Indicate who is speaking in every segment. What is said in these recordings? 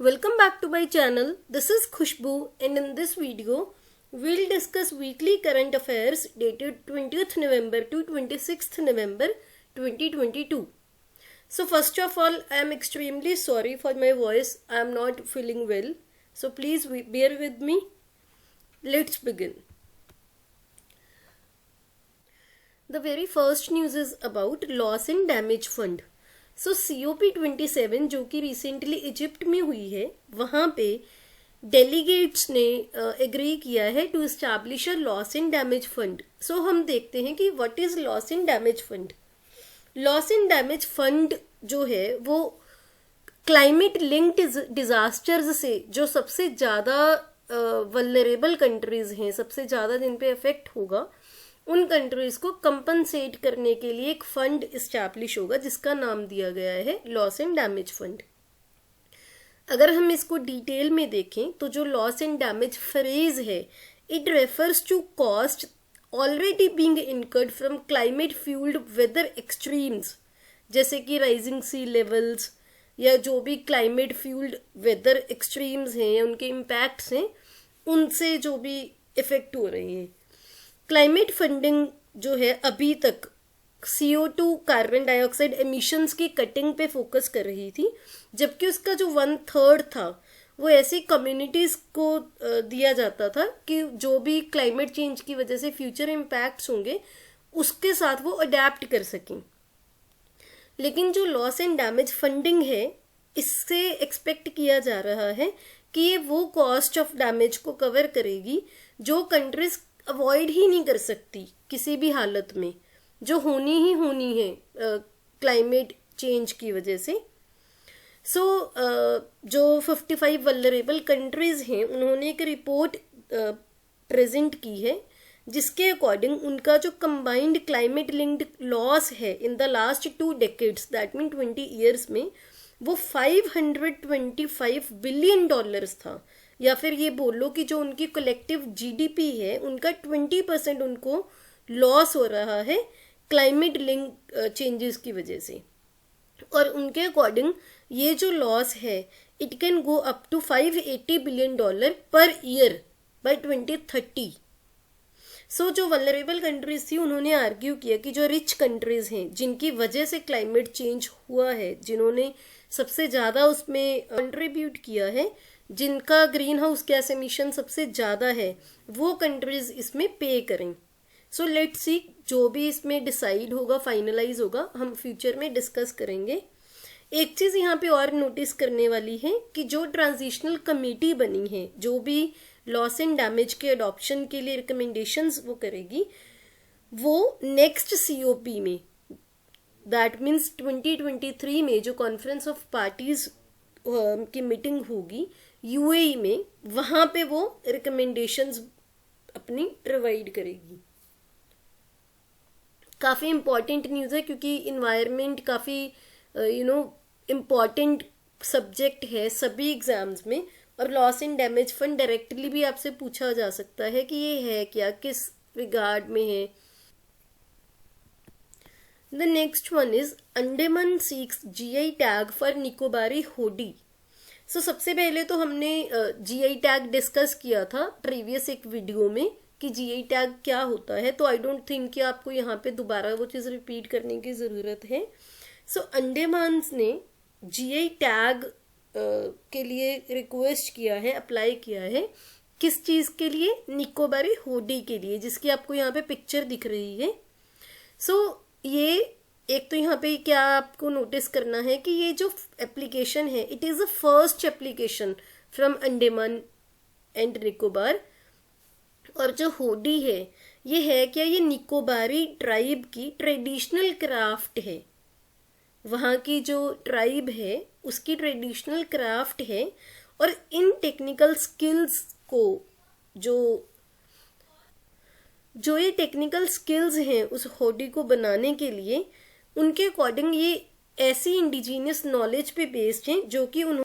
Speaker 1: Welcome back to my channel. This is Khushbu, and in this video we'll discuss weekly current affairs dated 20th November to 26th November 2022. So first of all, I am extremely sorry for my voice. I am not feeling well. So please bear with me. Let's begin. The very first news is about loss and damage fund. So COP27 जो कि recently Egypt में हुई है, वहाँ पे delegates ने agree किया है to establish a loss and damage fund. So हम देखते हैं कि what is loss and damage fund. Loss and damage fund जो है वो क्लाइमेट लिंक्ड डिजास्टर्स से जो सबसे ज़्यादा वल्नरेबल कंट्रीज हैं, सबसे ज़्यादा जिन पे इफेक्ट होगा, उन कंट्रीज को कंपनसेट करने के लिए एक फंड इस्टेब्लिश होगा जिसका नाम दिया गया है लॉस एंड डैमेज फंड. अगर हम इसको डिटेल में देखें तो जो लॉस एंड डैमेज फ्रेज है, it refers to cost already being incurred from climate fuelled weather extremes, जैसे कि राइजिंग सी लेवल्स या जो भी क्लाइमेट फ्यूल्ड वेदर एक्सट्रीम्स हैं या उनके इम्पैक्ट्स हैं, उनसे जो भी इफेक्ट हो रहे हैं. क्लाइमेट फंडिंग जो है अभी तक CO2 कार्बन डाइऑक्साइड एमिशंस की कटिंग पे फोकस कर रही थी, जबकि उसका जो 1/3 था वो ऐसी कम्युनिटीज़ को दिया जाता था कि जो भी क्लाइमेट चेंज की वजह से फ्यूचर इम्पैक्ट्स होंगे उसके साथ वो अडेप्ट कर सकें. लेकिन जो लॉस एंड डैमेज फंडिंग है, इससे एक्सपेक्ट किया जा रहा है कि ये वो कॉस्ट ऑफ डैमेज को कवर करेगी जो कंट्रीज अवॉइड ही नहीं कर सकती किसी भी हालत में, जो होनी ही होनी है क्लाइमेट चेंज की वजह से. सो जो 55 वल्नरेबल कंट्रीज हैं, उन्होंने एक रिपोर्ट प्रेजेंट की है जिसके अकॉर्डिंग उनका जो कंबाइंड क्लाइमेट लिंक्ड लॉस है in the last 2 decades, that mean 20 years में, वो $525 बिलियन था. या फिर ये बोलो कि जो उनकी कलेक्टिव GDP है, उनका 20% उनको लॉस हो रहा है क्लाइमेट लिंक चेंजेस की वजह से. और उनके अकॉर्डिंग ये जो लॉस है, it can go up to $580 billion per year by 2030. So जो वल्नरेबल कंट्रीज थी, उन्होंने आर्ग्यू किया कि जो रिच कंट्रीज हैं जिनकी वजह से क्लाइमेट चेंज हुआ है, जिन्होंने सबसे ज़्यादा उसमें कंट्रीब्यूट किया है, जिनका ग्रीन हाउस गैस एमिशन सबसे ज़्यादा है, वो कंट्रीज इसमें पे करें. सो लेट्स सी, जो भी इसमें डिसाइड होगा, फाइनलाइज होगा, हम फ्यूचर में डिस्कस करेंगे. एक चीज़ यहाँ पे और नोटिस करने वाली है कि जो ट्रांजिशनल कमेटी बनी है, जो भी लॉस एंड डैमेज के अडॉप्शन के लिए रिकमेंडेशंस वो करेगी, वो नेक्स्ट COP में, दैट मीन्स 2023 में जो कॉन्फ्रेंस ऑफ पार्टीज की मीटिंग होगी UAE में, वहाँ पे वो रिकमेंडेशंस अपनी प्रोवाइड करेगी. काफ़ी इम्पॉर्टेंट न्यूज़ है क्योंकि इन्वायरमेंट काफ़ी इम्पॉर्टेंट सब्जेक्ट है सभी एग्जाम्स में, और loss and damage fund directly भी आपसे पूछा जा सकता है कि ये है क्या, किस रिगार्ड में है. The next one is Andaman seeks GI tag for Nicobari hodi. So सबसे पहले तो हमने GI टैग डिस्कस किया था प्रीवियस एक वीडियो में कि GI टैग क्या होता है, तो आई डोंट थिंक कि आपको यहाँ पे दोबारा वो चीज़ रिपीट करने की ज़रूरत है. सो अंडमान ने GI टैग के लिए रिक्वेस्ट किया है, अप्लाई किया है. किस चीज़ के लिए? निकोबारी होडी के लिए, जिसकी आपको यहाँ पे पिक्चर दिख रही है. सो ये एक तो यहाँ पे क्या आपको नोटिस करना है कि ये जो एप्लीकेशन है, it is the first application from Andaman and Nicobar. और जो होडी है, ये है क्या? ये निकोबारी ट्राइब की ट्रेडिशनल क्राफ्ट है. वहाँ की जो ट्राइब है उसकी ट्रेडिशनल क्राफ्ट है, और इन टेक्निकल स्किल्स को जो ये टेक्निकल स्किल्स हैं उस होडी को बनाने के लिए, उनके अकॉर्डिंग ये ऐसी इंडिजीनियस नॉलेज पे बेस्ड हैं जो कि उन्होंने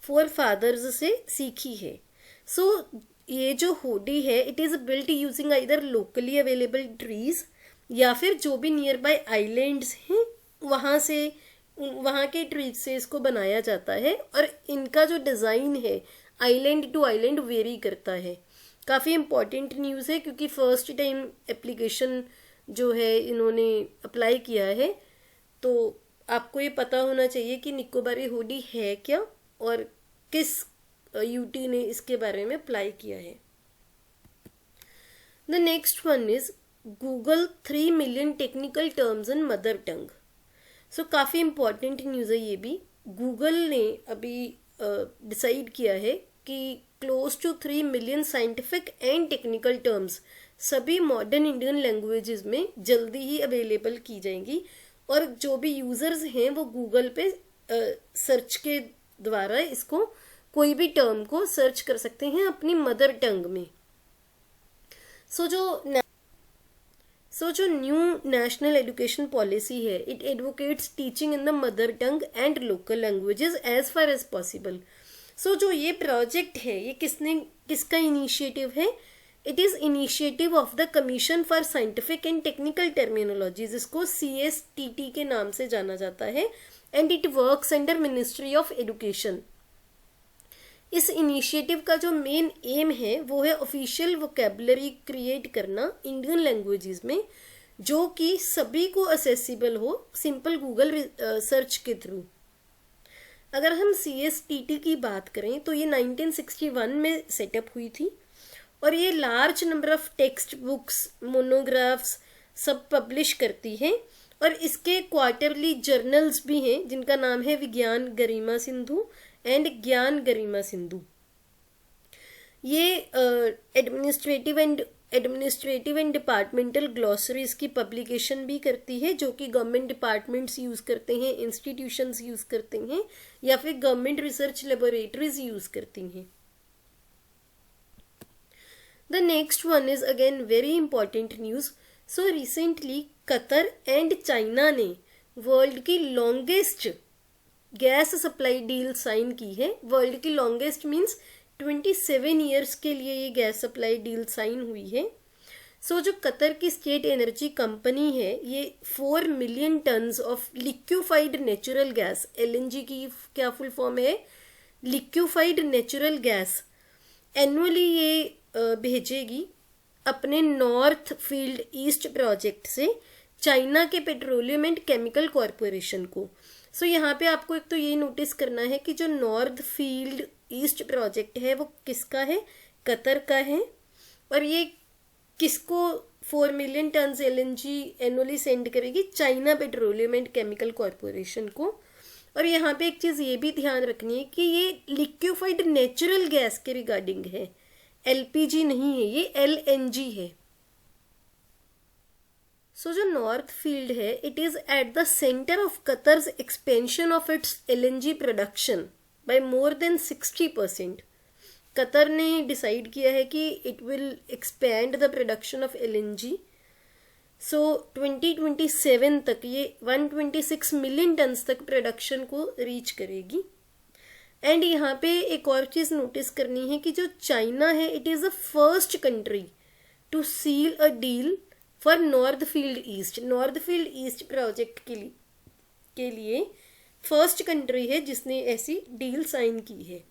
Speaker 1: फोर फादर्स से सीखी है. सो ये जो होडी है, it is built using either locally available trees या फिर जो भी नियर बाय आइलैंड्स हैं वहाँ से वहाँ के ट्रीज से इसको बनाया जाता है, और इनका जो डिज़ाइन है आइलैंड टू आइलैंड वेरी करता है। काफ़ी इम्पॉर्टेंट न्यूज़ है क्योंकि फर्स्ट टाइम एप्लीकेशन जो है इन्होंने अप्लाई किया है, तो आपको ये पता होना चाहिए कि निकोबारी हुडी है क्या और किस यूटी ने इसके बारे में अप्लाई किया है। The next one is Google 3 million technical terms in mother tongue. So काफ़ी इम्पॉर्टेंट न्यूज़ है ये भी। गूगल ने अभी डिसाइड किया है कि close to 3 million scientific and technical terms सभी मॉडर्न इंडियन लैंग्वेजेस में जल्दी ही अवेलेबल की जाएंगी, और जो भी यूजर्स हैं वो गूगल पे सर्च के द्वारा इसको कोई भी टर्म को सर्च कर सकते हैं अपनी मदर टंग में। सो जो न्यू नेशनल एजुकेशन पॉलिसी है, it advocates teaching in the mother tongue and local languages as far as possible. So जो ये प्रोजेक्ट है ये किसका इनिशिएटिव है? It is initiative of the commission for scientific and technical terminologies, इसको CSTT के नाम से जाना जाता है, and it works under ministry of education. इस इनिशिएटिव का जो मेन एम है वो है ऑफिशियल वोकेबलरी क्रिएट करना इंडियन लैंग्वेजेस में, जो कि सभी को असेसिबल हो सिंपल गूगल सर्च के थ्रू। अगर हम CSTT की बात करें तो ये 1961 में सेटअप हुई थी, और ये large number of text books, monographs सब पब्लिश करती है, और इसके क्वार्टरली जर्नल्स भी हैं जिनका नाम है विज्ञान गरिमा सिंधु एंड ज्ञान गरिमा सिंधु। ये एडमिनिस्ट्रेटिव एंड डिपार्टमेंटल ग्लॉसरीज की पब्लिकेशन भी करती है, जो कि गवर्नमेंट डिपार्टमेंट्स यूज करते हैं, इंस्टीट्यूशंस यूज करते हैं, या फिर गवर्नमेंट रिसर्च लेबोरेटरीज यूज करती हैं। The next one is again very important news. So recently Qatar and China ने वर्ल्ड की longest gas supply deal sign की है। वर्ल्ड की लॉन्गेस्ट मीन्स 27 ईयर्स के लिए ये गैस सप्लाई डील साइन हुई है। सो जो कतर की स्टेट एनर्जी कंपनी है, ये 4 million tons of liquefied natural gas, LNG की क्या फुल फॉर्म है? लिक्विफाइड नेचुरल गैस, एनुअली ये भेजेगी अपने नॉर्थ फील्ड ईस्ट प्रोजेक्ट से चाइना के पेट्रोलियम एंड केमिकल कॉरपोरेशन को। सो यहाँ पे आपको एक तो ये नोटिस करना है कि जो नॉर्थ फील्ड ईस्ट प्रोजेक्ट है वो किसका है? कतर का है, और ये किसको 4 million tons LNG annually send करेगी? China petroleum and chemical corporation को। और यहाँ पे एक चीज़ ये भी ध्यान रखनी है कि ये लिक्विफाइड नेचुरल गैस के रिगार्डिंग है, LPG नहीं है, ये LNG है। सो जो नॉर्थ फील्ड है, it is at the centre of Qatar's expansion of its LNG production by more than 60%। Qatar ने डिसाइड किया है कि it will expand the production of LNG। सो 2027 तक ये 126 मिलियन टन्स तक प्रोडक्शन को रीच करेगी। एंड यहाँ पे एक और चीज नोटिस करनी है कि जो चाइना है, it is the first country to seal a deal for North Field East. North Field East project के लिए फर्स्ट कंट्री है जिसने ऐसी डील साइन की है।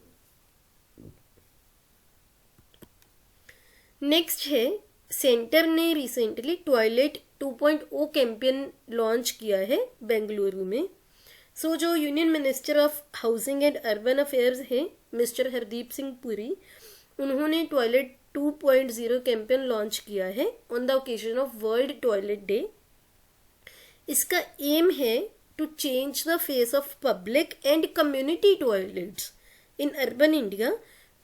Speaker 1: नेक्स्ट है, सेंटर ने रिसेंटली टॉयलेट 2.0 कैंपेन लॉन्च किया है बेंगलुरु में। सो जो union minister of housing and urban affairs है मिस्टर हरदीप सिंह पुरी, उन्होंने टॉयलेट 2.0 कैंपेन लॉन्च किया है on the occasion of world toilet day. इसका एम है to change the face of public and community toilets in urban India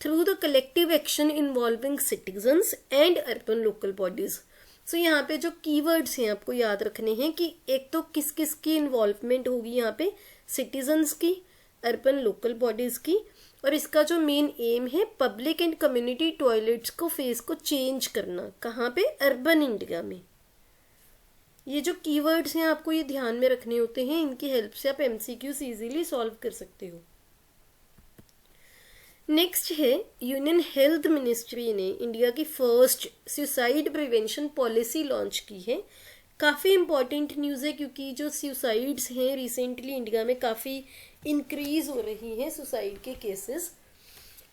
Speaker 1: through the collective action involving citizens and urban local bodies. So यहाँ पे जो keywords हैं आपको याद रखने हैं कि एक तो किस किस की इन्वॉल्वमेंट होगी यहाँ पे, सिटीजन्स की, अर्बन लोकल बॉडीज की, और इसका जो मेन एम है पब्लिक एंड कम्युनिटी टॉयलेट्स को फेस को चेंज करना। कहाँ पे? अर्बन इंडिया में। ये जो कीवर्ड्स हैं आपको ये ध्यान में रखने होते हैं, इनकी हेल्प से आप MCQs इजीली सॉल्व कर सकते हो। नेक्स्ट है, यूनियन हेल्थ मिनिस्ट्री ने इंडिया की first suicide prevention policy launch की है, काफ़ी इम्पॉर्टेंट न्यूज़ है क्योंकि जो सुसाइड्स हैं रिसेंटली इंडिया में काफ़ी इंक्रीज हो रही हैं सुसाइड के केसेस।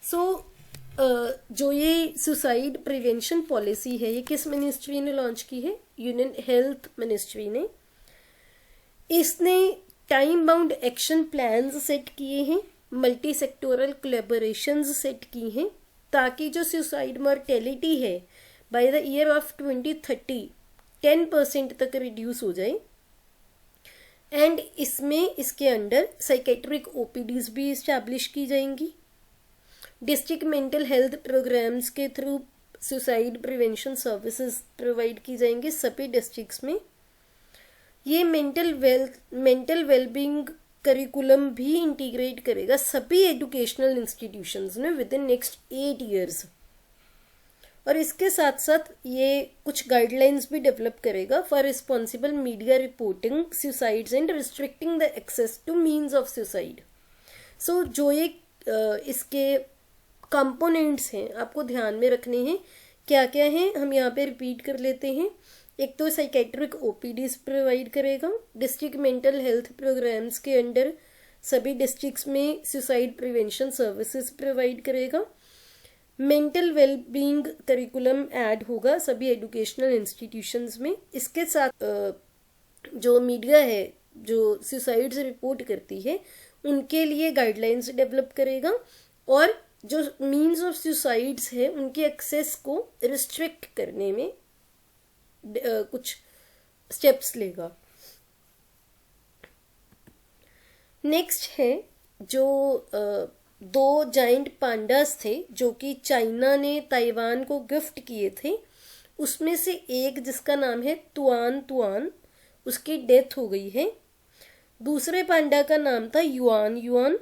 Speaker 1: सो जो ये सुसाइड प्रिवेंशन पॉलिसी है ये किस मिनिस्ट्री ने लॉन्च की है? यूनियन हेल्थ मिनिस्ट्री ने। इसने time bound action plans set किए हैं, मल्टी सेक्टोरल कोलैबोरेशंस सेट की हैं ताकि जो सुसाइड मॉर्टेलिटी है बाय द ईयर ऑफ 2030 10% तक रिड्यूस हो जाए। एंड इसमें इसके अंडर साइकेट्रिक ओपीडीज भी इस्टेब्लिश की जाएंगी। डिस्ट्रिक्ट मेंटल हेल्थ प्रोग्राम्स के through suicide prevention services provide की जाएंगी सभी डिस्ट्रिक्ट्स में। ये मेंटल वेलबींग करिकुलम भी इंटीग्रेट करेगा सभी एजुकेशनल इंस्टीट्यूशंस में विद इन नेक्स्ट 8 years। और इसके साथ साथ ये कुछ गाइडलाइंस भी डेवलप करेगा for responsible media reporting suicides and restricting the access to means of suicide. So जो ये इसके कंपोनेंट्स हैं आपको ध्यान में रखने हैं, क्या क्या हैं हम यहाँ पे रिपीट कर लेते हैं। एक तो साइकेट्रिक ओपीडीज प्रोवाइड करेगा, डिस्ट्रिक्ट मेंटल हेल्थ प्रोग्राम्स के अंडर सभी डिस्ट्रिक्ट्स में सुसाइड प्रिवेंशन सर्विसेज प्रोवाइड करेगा, मेंटल वेलबींग करिकुलम ऐड होगा सभी एजुकेशनल इंस्टीट्यूशंस में। इसके साथ जो मीडिया है जो सुसाइड्स रिपोर्ट करती है उनके लिए गाइडलाइंस डेवलप करेगा और जो मीन्स ऑफ सुसाइड्स है उनके एक्सेस को रिस्ट्रिक्ट करने में कुछ स्टेप्स लेगा। नेक्स्ट है जो दो जाइंट पांडास थे जो कि चाइना ने ताइवान को गिफ्ट किए थे, उसमें से एक जिसका नाम है तुआन तुआन, उसकी डेथ हो गई है। दूसरे पांडा का नाम था युआन युआन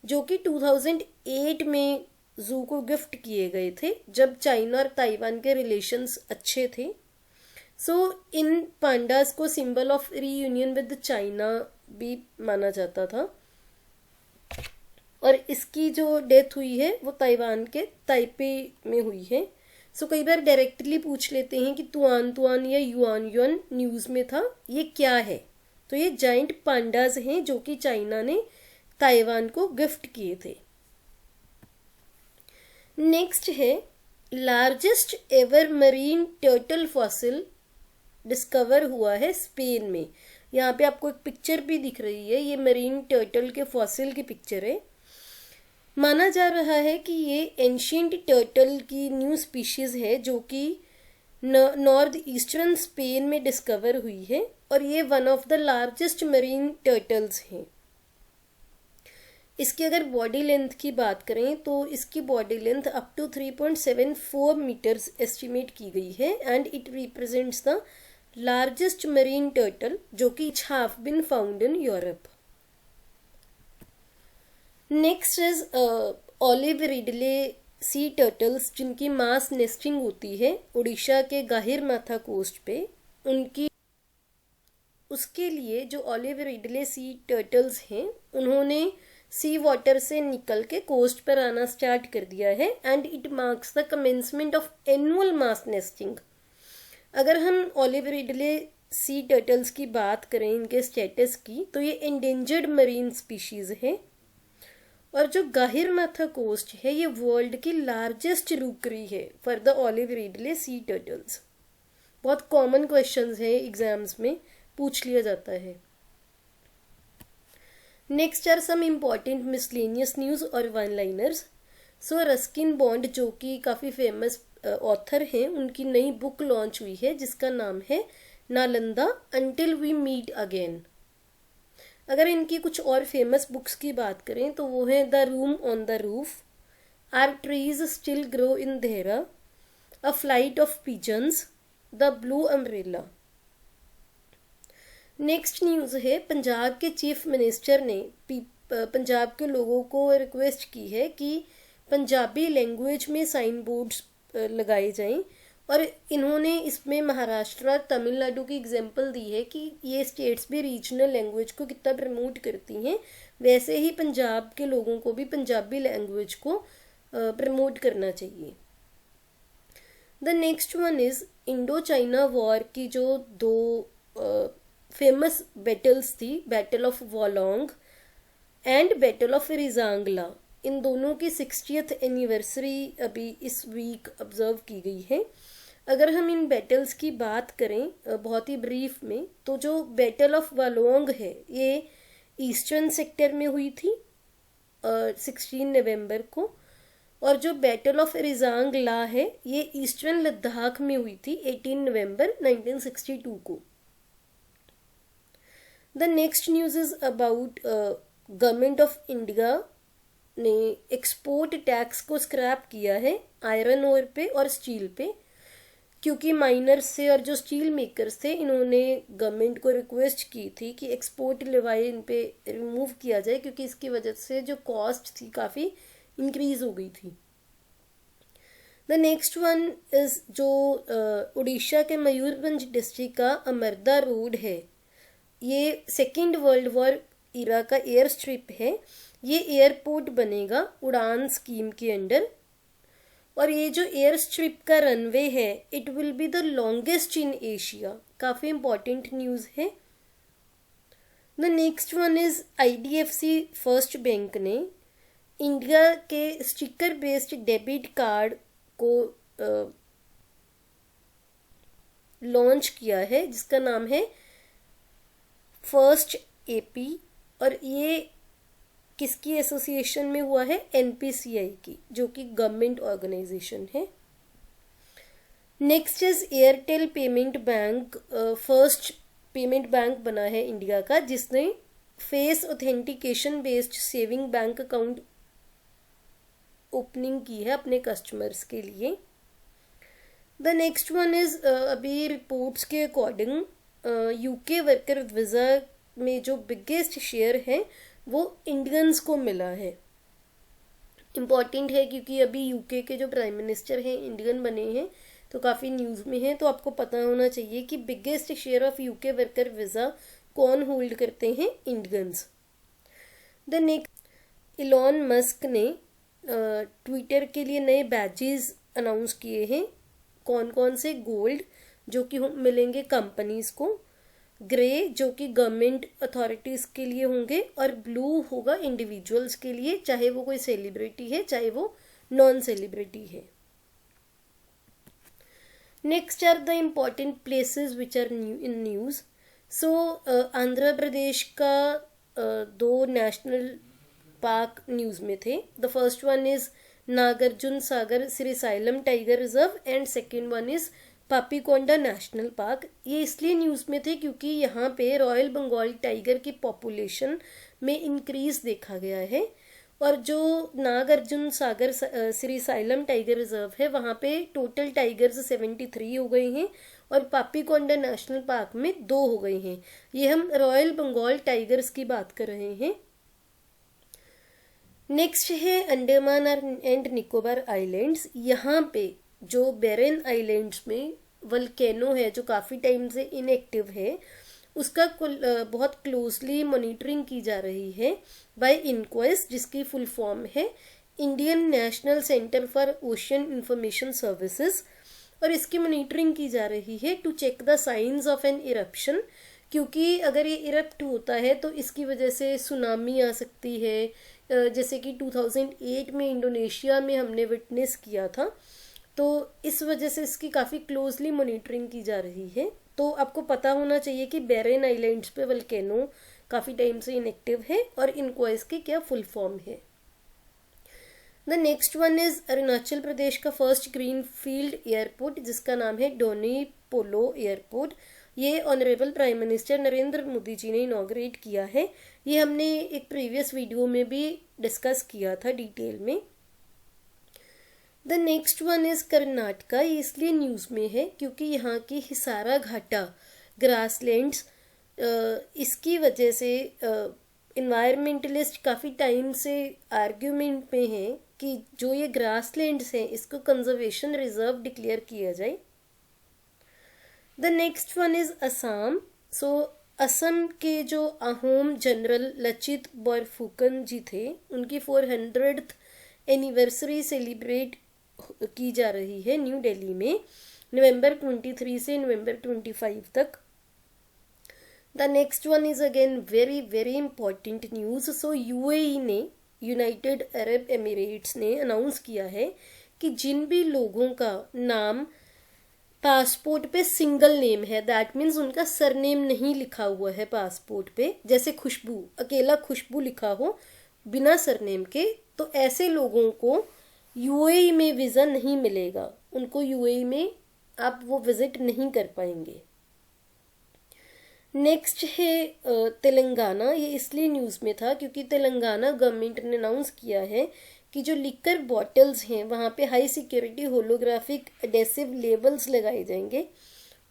Speaker 1: जो कि 2008 में जू को गिफ्ट किए गए थे जब चाइना और ताइवान के रिलेशंस अच्छे थे। सो इन पांडास को symbol of reunion with China भी माना जाता था और इसकी जो डेथ हुई है वो ताइवान के ताइपे में हुई है। सो कई बार डायरेक्टली पूछ लेते हैं कि तुआन तुआन या युआन युआन न्यूज़ में था, ये क्या है? तो ये जाइंट पांडास हैं जो कि चाइना ने ताइवान को गिफ्ट किए थे। नेक्स्ट है largest ever marine turtle fossil discover हुआ है स्पेन में। यहाँ पे आपको एक पिक्चर भी दिख रही है, ये मरीन टर्टल के फॉसिल की पिक्चर है। माना जा रहा है कि ये एंशिएंट टर्टल की न्यू स्पीशीज है जो कि नॉर्थ ईस्टर्न स्पेन में डिस्कवर हुई है और ये one of the largest marine turtles हैं। इसकी अगर बॉडी लेंथ की बात करें तो इसकी body length up to 3.74 metres estimate की गई है and it represents the largest marine turtle जो कि have been found in Europe. Next is olive ridley sea turtles जिनकी मास नेस्टिंग होती है उड़ीसा के गाहिरमाथा कोस्ट पे। उसके लिए जो ऑलिव रिडले सी टर्टल्स हैं उन्होंने सी वाटर से निकल के कोस्ट पर आना स्टार्ट कर दिया है and it marks the commencement of annual mass nesting. अगर हम ऑलिव रिडले सी टर्टल्स की बात करें इनके स्टेटस की तो ये एंडेंजर्ड मरीन स्पीशीज है और जो गाहिरमाथा कोस्ट है ये वर्ल्ड की लार्जेस्ट रूकरी है for the olive ridley sea turtles. बहुत कॉमन क्वेश्चंस है एग्जाम्स में पूछ लिया जाता है। Next are some important miscellaneous news और one liners. So Ruskin Bond जो कि काफ़ी फेमस ऑथर हैं उनकी नई बुक लॉन्च हुई है जिसका नाम है Nalanda until we meet again. अगर इनकी कुछ और फेमस बुक्स की बात करें तो वो है the room on the roof, are trees still grow in Dehra, a flight of pigeons, the blue umbrella. Next news है पंजाब के चीफ मिनिस्टर ने पंजाब के लोगों को रिक्वेस्ट की है कि पंजाबी लैंग्वेज में साइन बोर्ड्स लगाए जाएं और इन्होंने इसमें महाराष्ट्र और तमिलनाडु की एग्जांपल दी है कि ये स्टेट्स भी रीजनल लैंग्वेज को कितना प्रमोट करती हैं, वैसे ही पंजाब के लोगों को भी पंजाबी लैंग्वेज को प्रमोट करना चाहिए। The next one is Indo China war की जो दो फेमस बैटल्स थी, battle of Walong and battle of Rezangla. इन दोनों की 60th एनिवर्सरी अभी इस वीक ऑब्जर्व की गई है। अगर हम इन बैटल्स की बात करें बहुत ही ब्रीफ में, तो जो बैटल ऑफ वालोंग है ये ईस्टर्न सेक्टर में हुई थी 16 नवंबर को, और जो बैटल ऑफ रिजांग ला है ये ईस्टर्न लद्दाख में हुई थी 18 नवंबर 1962 को। The next news is about government of India ने एक्सपोर्ट टैक्स को स्क्रैप किया है आयरन ओर पे और स्टील पे, क्योंकि माइनर्स से और जो स्टील मेकर्स थे इन्होंने गवर्नमेंट को रिक्वेस्ट की थी कि एक्सपोर्ट लेवाई इन पे रिमूव किया जाए, क्योंकि इसकी वजह से जो कॉस्ट थी काफ़ी इंक्रीज हो गई थी। द नेक्स्ट वन इज जो उड़ीसा के मयूरभंज डिस्ट्रिक्ट का अमरदा रोड है, ये सेकेंड वर्ल्ड वॉर इरा का एयर स्ट्रिप है। ये एयरपोर्ट बनेगा उड़ान स्कीम के अंडर, और ये जो एयर स्ट्रिप का रनवे है it will be the longest in Asia. काफ़ी इंपॉर्टेंट न्यूज़ है। The next one is IDFC first bank ने इंडिया के स्टिकर बेस्ड डेबिट कार्ड को लॉन्च किया है, जिसका नाम है फर्स्ट AP, और ये किसकी एसोसिएशन में हुआ है? NPCI की, जो कि गवर्नमेंट ऑर्गेनाइजेशन है। Next is Airtel payment bank, first payment bank बना है इंडिया का जिसने face authentication based saving bank account opening की है अपने कस्टमर्स के लिए। द नेक्स्ट वन इज अभी रिपोर्ट्स के अकॉर्डिंग UK वर्कर वीज़ा में जो बिगेस्ट शेयर है वो इंडियंस को मिला है। इम्पॉर्टेंट है क्योंकि अभी UK के जो प्राइम मिनिस्टर हैं इंडियन बने हैं, तो काफ़ी न्यूज़ में है, तो आपको पता होना चाहिए कि biggest share of UK worker visa कौन होल्ड करते हैं? Indians. The next, Elon Musk ने ट्विटर के लिए नए बैजेस अनाउंस किए हैं। कौन कौन से? गोल्ड जो कि मिलेंगे कंपनीज को, ग्रे जो कि गवर्नमेंट अथॉरिटीज़ के लिए होंगे, और ब्लू होगा इंडिविजुअल्स के लिए, चाहे वो कोई सेलिब्रिटी है चाहे वो नॉन सेलिब्रिटी है। Next are the important places which are in news. So Andhra Pradesh का दो नेशनल पार्क न्यूज़ में थे। The first one is Nagarjuna Sagar Srisailam tiger reserve and second one is Papikonda national park. ये इसलिए न्यूज़ में थे क्योंकि यहाँ पे रॉयल बंगाल टाइगर की पॉपुलेशन में इंक्रीज देखा गया है, और जो नागार्जुन सागर श्रीसाइलम टाइगर रिजर्व है वहाँ पे टोटल टाइगर्स 73 हो गए हैं और पापीकोंडा नेशनल पार्क में 2 हो गए हैं। ये हम रॉयल बंगाल टाइगर्स की बात कर रहे हैं। नेक्स्ट है अंडमान एंड निकोबार आइलैंड्स। यहाँ पे जो बेरेन आइलैंड्स में वल्केनो है जो काफ़ी टाइम से इनएक्टिव है, उसका बहुत क्लोजली मॉनिटरिंग की जा रही है बाय इनक्वेस, जिसकी फुल फॉर्म है Indian National Centre for Ocean Information Services, और इसकी मॉनिटरिंग की जा रही है to check the science of an eruption, क्योंकि अगर ये इरप्ट होता है तो इसकी वजह से सुनामी आ सकती है, जैसे कि 2008 में इंडोनेशिया में हमने विटनेस किया था। तो इस वजह से इसकी काफ़ी क्लोजली मॉनिटरिंग की जा रही है। तो आपको पता होना चाहिए कि बेरेन आइलैंड्स पे वल्केनो काफ़ी टाइम से इनएक्टिव है और इनक्वाइस की क्या फुल फॉर्म है। The next one is Arunachal Pradesh का फर्स्ट ग्रीन फील्ड एयरपोर्ट जिसका नाम है डोनी पोलो एयरपोर्ट। ये honourable prime minister Narendra Modi ji ने इनॉग्रेट किया है। ये हमने एक प्रीवियस वीडियो में भी डिस्कस किया था डिटेल में। The next one is Karnataka. ये इसलिए न्यूज़ में है क्योंकि यहाँ की हिसारा घाटा ग्रासलैंड्स, इसकी वजह से इन्वायरमेंटलिस्ट काफ़ी टाइम से आर्ग्यूमेंट में हैं कि जो ये ग्रासलैंड्स हैं इसको कंजर्वेशन रिजर्व डिक्लेयर किया जाए। The next one is Assam. So Assam के जो अहोम जनरल लचित बोरफुकन जी थे उनकी 400th एनिवर्सरी सेलिब्रेट की जा रही है न्यू दिल्ली में नवंबर 23 से नवंबर 25 तक। The next one is again very very important news. So UAE ने, यूनाइटेड अरब एमिरेट्स ने अनाउंस किया है कि जिन भी लोगों का नाम पासपोर्ट पे सिंगल नेम है, दैट मीन्स उनका सरनेम नहीं लिखा हुआ है पासपोर्ट पे, जैसे खुशबू, अकेला खुशबू लिखा हो बिना सरनेम के, तो ऐसे लोगों को यूएई में वीज़ा नहीं मिलेगा. उनको यूएई में आप वो विजिट नहीं कर पाएंगे. नेक्स्ट है तेलंगाना. ये इसलिए न्यूज़ में था क्योंकि तेलंगाना गवर्नमेंट ने अनाउंस किया है कि जो लिकर बॉटल्स हैं वहाँ पे high security holographic adhesive labels लगाए जाएंगे.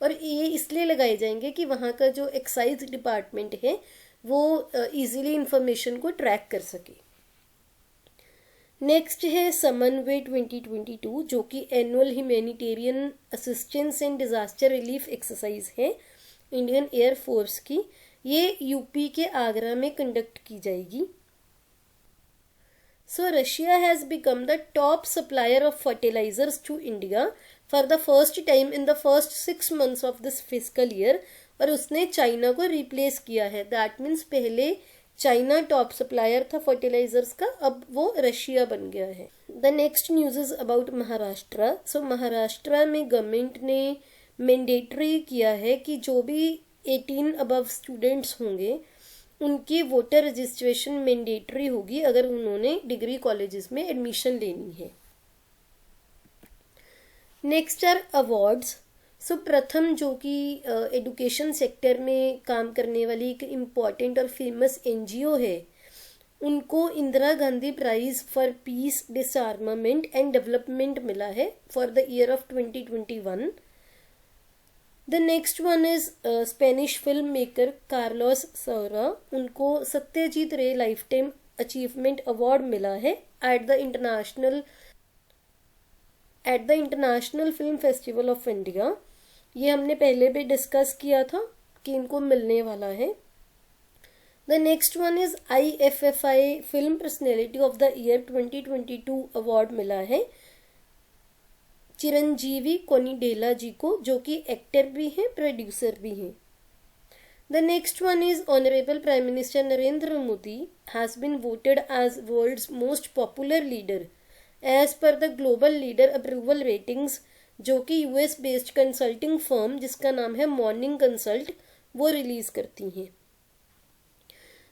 Speaker 1: और ये इसलिए लगाए जाएंगे कि वहाँ का जो एक्साइज डिपार्टमेंट है वो इजीली इंफॉर्मेशन को ट्रैक कर सके. नेक्स्ट है समन्वय 2022, जो कि annual humanitarian assistance and disaster relief exercise है इंडियन एयर फोर्स की. ये यूपी के आगरा में कंडक्ट की जाएगी. So Russia has become the top supplier of fertilisers to India for the first time in the first 6 months of this physical year. और उसने China को रिप्लेस किया है. दैट मीन्स पहले चाइना टॉप सप्लायर था fertilisers का, अब वो रशिया बन गया है. The next news is about Maharashtra. So Maharashtra में गवर्नमेंट ने मैंडेटरी किया है कि जो भी 18 अबव स्टूडेंट्स होंगे उनकी वोटर रजिस्ट्रेशन मैंडेटरी होगी अगर उन्होंने डिग्री कॉलेजेस में एडमिशन लेनी है. Next are awards. सो प्रथम, जो कि एडुकेशन सेक्टर में काम करने वाली एक इम्पॉर्टेंट और फेमस एनजीओ है, उनको Indira Gandhi prize for peace, disarmament and development मिला है for the year of 2021. The next one is Spanish film maker Carlos Saura. उनको Satyajit Ray lifetime achievement award मिला है at the international film festival of India. ये हमने पहले भी डिस्कस किया था कि इनको मिलने वाला है. The next one is IFFI film personality of the year 2022 award मिला है चिरंजीवी कोनिडेला जी को, जो कि एक्टर भी हैं, प्रोड्यूसर भी हैं. The next one is honourable prime minister Narendra Modi has been voted as world's most popular leader as per the global leader approval ratings, जो कि यूएस बेस्ड कंसल्टिंग फर्म जिसका नाम है मॉर्निंग कंसल्ट, वो रिलीज करती हैं.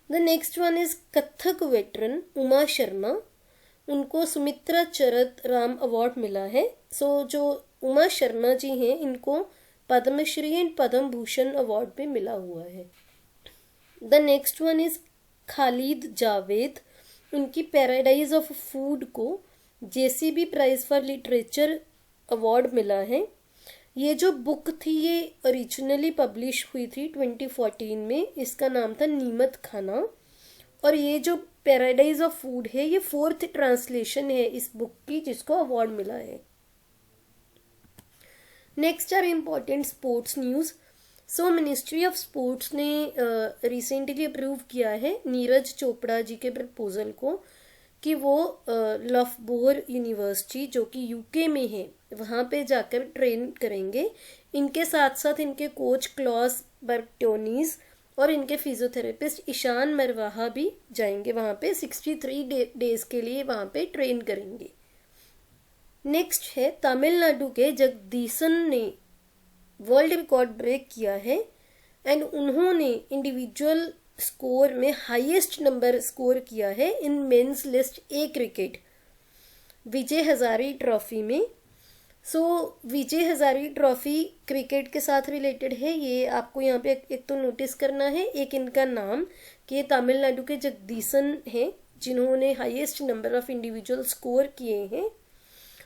Speaker 1: The next one is Kathak veteran Uma Sharma. उनको सुमित्रा चरत राम अवार्ड मिला है. सो जो उमा शर्मा जी हैं इनको पद्मश्री एंड पद्म भूषण अवार्ड भी मिला हुआ है. The next one is Khalid Javed. उनकी पैराडाइज ऑफ फूड को JCB prize for literature award मिला है. ये जो बुक थी ये ओरिजिनली पब्लिश हुई थी 2014 में. इसका नाम था नीमत खाना. और ये जो पैराडाइज ऑफ फूड है ये 4th ट्रांसलेशन है इस बुक की जिसको अवार्ड मिला है. Next are important sports news. So ministry of sports ने रिसेंटली अप्रूव किया है नीरज चोपड़ा जी के प्रपोजल को कि वो लफ्बोर यूनिवर्सिटी, जो कि यूके में है, वहाँ पे जाकर ट्रेन करेंगे. इनके साथ साथ इनके कोच क्लॉस बर्टोनीज और इनके फिजियोथेरेपिस्ट ईशान मरवाहा भी जाएंगे वहाँ पे. 63 डेज के लिए वहाँ पे ट्रेन करेंगे. नेक्स्ट है तमिलनाडु के जगदीशन ने वर्ल्ड रिकॉर्ड ब्रेक किया है एंड उन्होंने इंडिविजुअल स्कोर में हाईएस्ट नंबर स्कोर किया है in men's list A cricket Vijay Hazare trophy में. So Vijay Hazare trophy cricket के साथ रिलेटेड है. ये आपको यहाँ पे एक तो नोटिस करना है, एक इनका नाम कि तमिलनाडु के जगदीशन हैं जिन्होंने highest number of individual score किए हैं.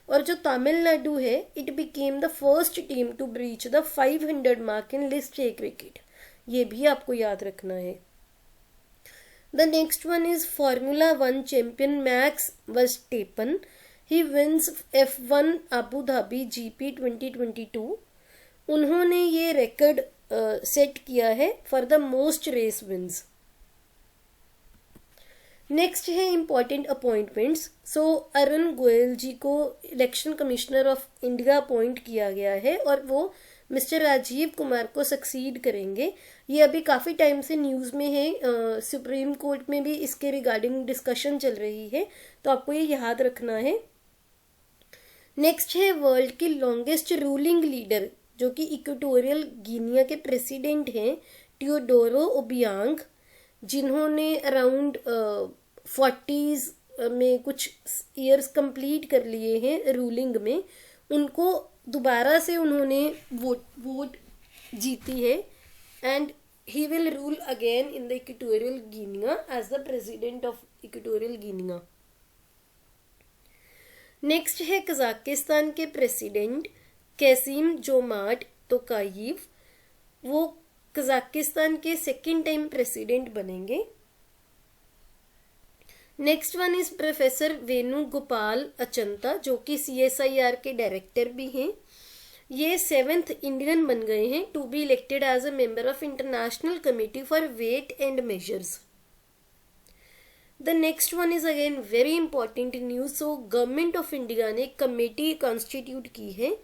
Speaker 1: और जो तमिलनाडु है it became the first team to breach the 500 mark in list A cricket. ये भी आपको याद रखना है. The next one is Formula 1 champion Max Verstappen. He wins F1 Abu Dhabi GP 2022. उन्होंने ये रिकॉर्ड सेट किया है for the most race wins. Next है important appointments. So Arun Goyal ji को election commissioner of India appoint किया गया है और वो मिस्टर राजीव कुमार को सक्सीड करेंगे। ये अभी काफ़ी टाइम से न्यूज़ में है, सुप्रीम कोर्ट में भी इसके रिगार्डिंग डिस्कशन चल रही है, तो आपको ये याद रखना है। नेक्स्ट है वर्ल्ड की लॉन्गेस्ट रूलिंग लीडर, जो कि इक्वेटोरियल गिनिया के प्रेसिडेंट हैं, टियोडोरो ओबियांग, जिन्होंने अराउंड 40s में कुछ ईयर्स कंप्लीट कर लिए हैं रूलिंग में। उनको दोबारा से उन्होंने वोट जीती है and he will rule again in the Equatorial Guinea as the president of Equatorial Guinea. Next है कजाकिस्तान के प्रेसिडेंट कैसिम जोमार्ट तोकायेव। वो कजाकिस्तान के सेकेंड टाइम प्रेसिडेंट बनेंगे। Next one is professor Venugopal Achanta, जो कि CSIR के डायरेक्टर भी हैं। ये 7th इंडियन बन गए हैं to be elected as a member of international committee for weight and measures. The next one is again very important news. So government of India ने कमेटी कॉन्स्टिट्यूट की है,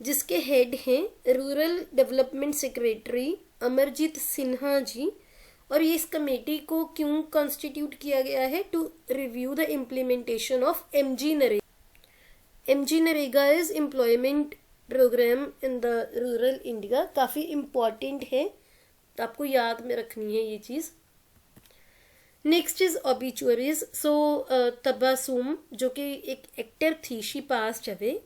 Speaker 1: जिसके हेड हैं rural development secretary Amarjeet Sinha ji. और ये इस committee को क्यों कॉन्स्टिट्यूट किया गया है? To review the implementation of MG NREGA. MG NREGA is employment programme in the rural India. काफ़ी इम्पॉर्टेंट है, तो आपको याद में रखनी है ये चीज़। Next is ऑबिचुअरीज। सो तबासुम, जो कि एक एक्टर थी, शी पास्ड अवे।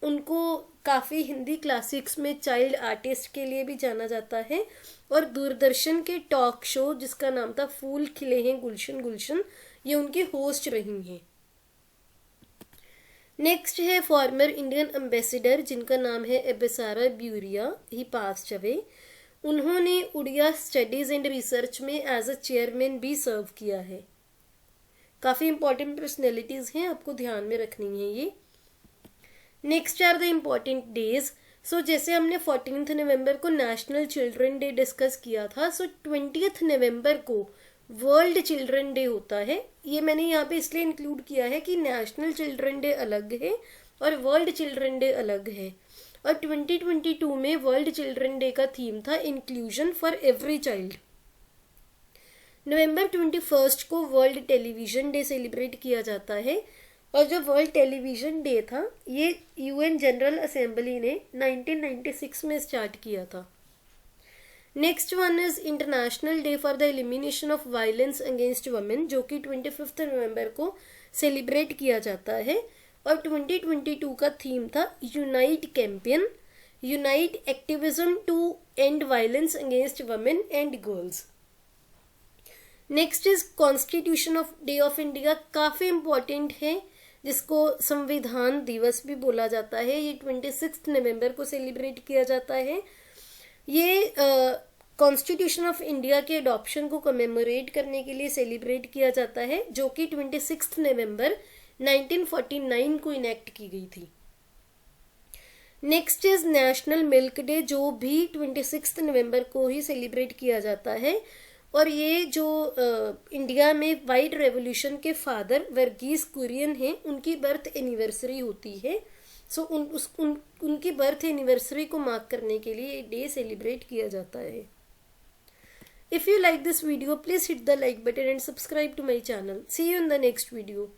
Speaker 1: उनको काफ़ी हिंदी क्लासिक्स में चाइल्ड आर्टिस्ट के लिए भी जाना जाता है, और दूरदर्शन के टॉक शो जिसका नाम था फूल खिले हैं गुलशन गुलशन, ये उनकी होस्ट रही हैं। नेक्स्ट है फॉर्मर इंडियन एम्बेसडर, जिनका नाम है एबेसारा ब्यूरिया, ही पास्ड अवे। उन्होंने उड़िया स्टडीज एंड रिसर्च में एज अ चेयरमैन भी सर्व किया है। काफ़ी इंपॉर्टेंट पर्सनैलिटीज़ हैं, आपको ध्यान में रखनी है ये। Next are the important days. So जैसे हमने 14th नवंबर को नेशनल चिल्ड्रन डे डिस्कस किया था, सो 20th नवंबर को वर्ल्ड चिल्ड्रन डे होता है। ये मैंने यहाँ पे इसलिए इंक्लूड किया है कि नेशनल चिल्ड्रन डे अलग है और वर्ल्ड चिल्ड्रन डे अलग है। और 2022 में वर्ल्ड चिल्ड्रन डे का थीम था इंक्लूजन फॉर एवरी चाइल्ड। नवंबर 21 को वर्ल्ड टेलीविजन डे सेलिब्रेट किया जाता है। और जो वर्ल्ड टेलीविजन डे था, ये UN जनरल असेंबली ने 1996 में स्टार्ट किया था। Next one is international day for the elimination of violence against women, जो कि 25 नवंबर को सेलिब्रेट किया जाता है। और 2022 का थीम था unite campaign, unite activism to end violence against women and girls. Next is constitution of day of India. काफ़ी इम्पॉर्टेंट है, जिसको संविधान दिवस भी बोला जाता है। ये 26 नवंबर को सेलिब्रेट किया जाता है। ये कॉन्स्टिट्यूशन ऑफ इंडिया के अडॉप्शन को कमेमोरेट करने के लिए सेलिब्रेट किया जाता है, जो कि 26 नवंबर 1949 को इनेक्ट की गई थी। Next is national milk day, जो भी 26 नवंबर को ही सेलिब्रेट किया जाता है। और ये जो इंडिया में वाइट रेवोल्यूशन के फादर वर्गीस कुरियन हैं, उनकी बर्थ एनिवर्सरी होती है। सो उनकी बर्थ एनिवर्सरी को मार्क करने के लिए ये डे सेलिब्रेट किया जाता है। If you like this video, please hit the like button and subscribe to my channel. See you in the next video.